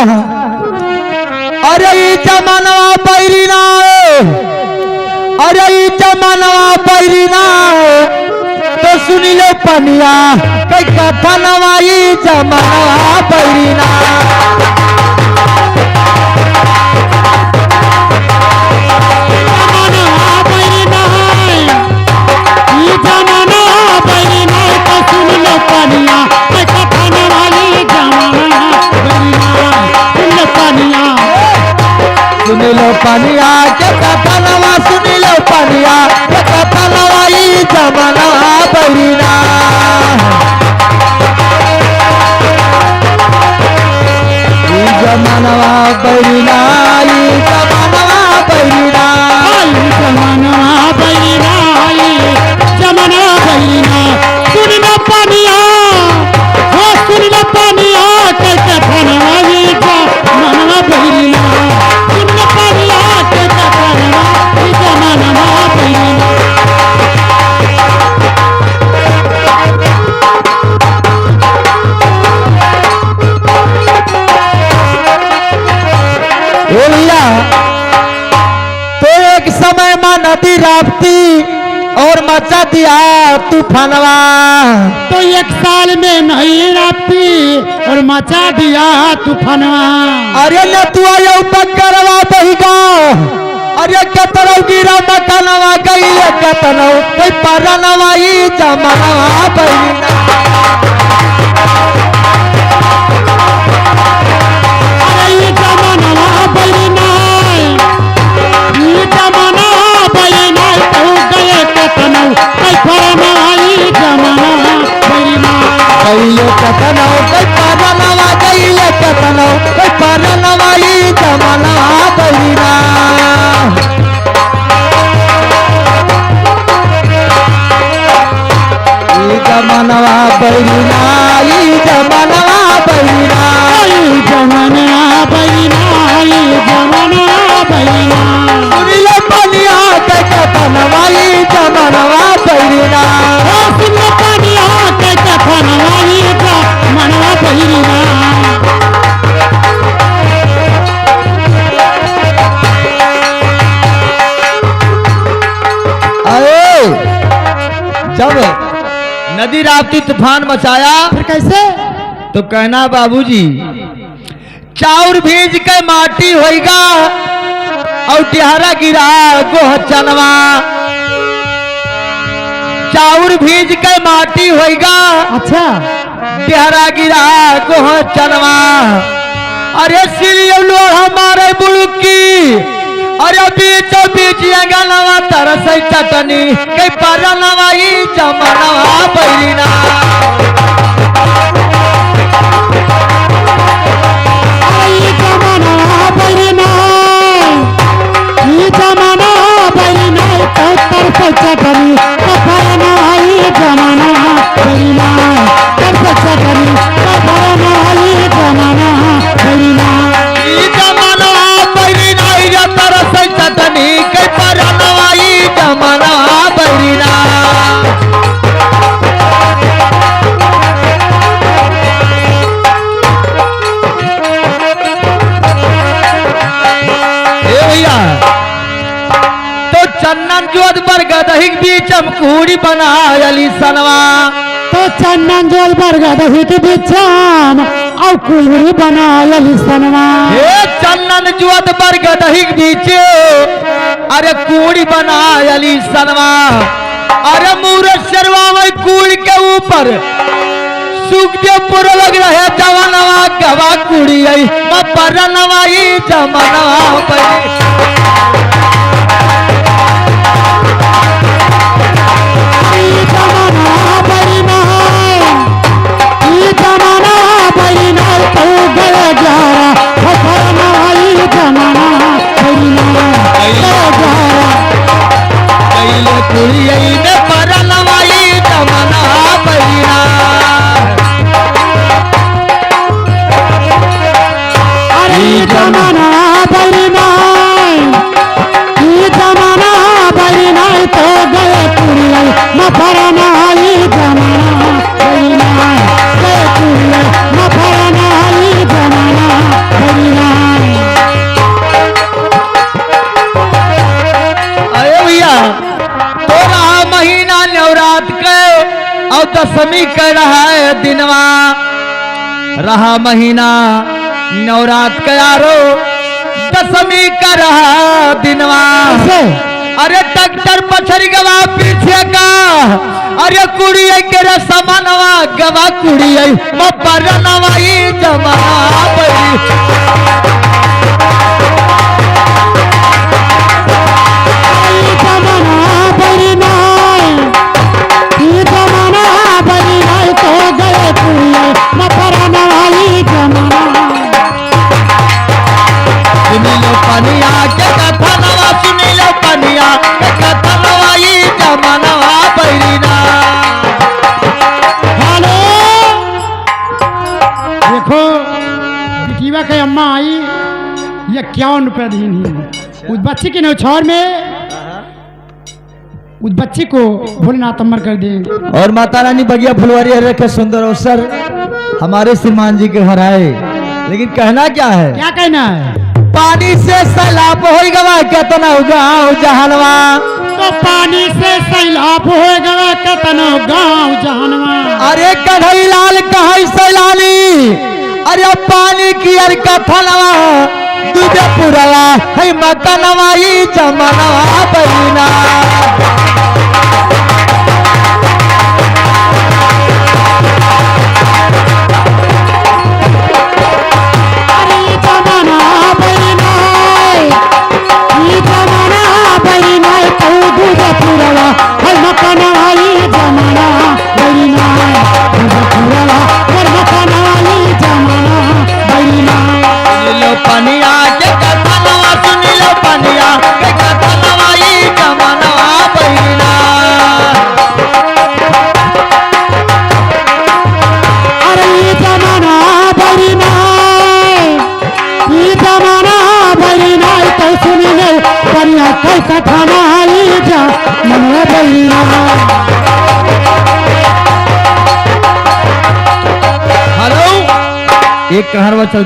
अरे ई जमानवा बैरी ना, अरे ई जमानवा बैरी ना, तो सुनी लो पनिया कई कथा नवाई जमानवा बैरी ना। सुनी लो पनिया के कथा नवा, सुनी लो पनिया के कथा नवाई जमानवा बैरी ना। ई जमानवा बैरी ना, ई जमानवा बैरी ना, जमानवा बैरी ना, जमानवा बैरी ना। सुन लो पनिया, हो सुन लो पनिया के कथा नवाई जमानवा बैरी ना। तो एक समय में नदी राप्ती और मचा दिया तूफानवा। तो एक साल में नहीं राप्ती और मचा दिया तूफानवा। अरे न तू आयो बकरवा बहिगा, अरे कतरौ गिरा मकानवा गई कतनौ कोई परनवा ई जमानवा बैरी ना। गईले कतनौ कोई परनवा, गईले कतनौ कोई परनवा ई जमानवा बैरी ना। ई जमानवा बैरी ना, ई जमानवा बैरी ना, ई जमानवा बैरी ना, ई जमानवा बैरी ना। सुनी लो पनिया के कथा नवा, ई जमानवा बैरी ना। सुन लो पनिया के कथा नवाई जमानवा बैरी ना। अरे जब नदी राप्ती तूफान मचाया फिर कैसे? तो कहना बाबूजी चाउर भीज के माटी होइगा और टिहरा गिरा गोह चनवा। चाउर भीज के माटी होइगा, अच्छा टिहरा गिरा गोह चनवा। अरे सिलियो हमारे बुड़की, अरे बीच बीच अंगनवा तरस चटनी कई परनवा ई जमानवा बैरी ना। ई जमानवा बैरी ना, ई जमानवा बैरी ना। तो तरस चटनी परनवा ई जमानवा बैरी ना, तरस चटनी परनवा ई जमानवा बैरी ना। ई जमानवा बैरी ना, ई तरस चटनी कई परनवा ई जमानवा बैरी ना। भैया तो चन्नन जोत पर गदहिक बीच कुड़ी बनायली सनवा। तो चन्नन जोल बरगद हित बिछान और कुड़ी बनायली सनवा। हे चन्नन जोत पर गदहिक बीचे अरे कुड़ी बनायली सनवा। अरे मूरत शर्मा में कुड़ी के ऊपर सुखदेवपुर लग रहे जवानवा गवा कुड़ी आई मैं परनवा ई जमानवा बैरी। कुड़ी आई ने परनवा ई जमानवा बैरी ना। ई जमाना बैरी ना, ई जमाना बैरी ना। तो गए कुड़ी आई न परना ई जमाना बैरी ना, गए कुड़ी आई न परना ई जमाना बैरी दशमी कर रहा है दिनवा, रहा महीना नवरात कयारो, दशमी कर रहा दिनवा। अरे डॉक्टर पछरी गवा पीछे का, अरे कुड़ी के रसमनवा गवा कुड़ी मपर नवाई जमाना बड़ी। सुनीलो पनिया के कथा नवा, सुनीलो पनिया के कथा नवाई जमानवा बैरीना। हेलो, देखो बिटिया के अम्मा आई, ये 51 रुपया दी उस बच्चे के नौछार में, उस बच्चे को भोलेनाथ अमर कर दे। और माता रानी बगिया फुलवारी रखे सुंदर अवसर हमारे श्रीमान जी के घर आए, लेकिन कहना क्या है? क्या कहना है? पानी से सैलाब हो गवा केतना गाँव जहनवा, तो पानी से सैलाब हो गवा केतना गाँव जहनवा। अरे कढ़ई लाल कहीं सैलानी, अरे पानी की अर कथनवा दूजे पुरवा है मकनवा ई जमनवा बरीना। पनिया के कथा नवा, सुनीलो पनिया के कथा नवाई जमानवा बहिना। अरे ये जमाना बहिना, ये जमाना बहिना, तो सुनीलो पनिया के कथा नवाई जमानवा बहिना। हेलो, एक कहरवा चल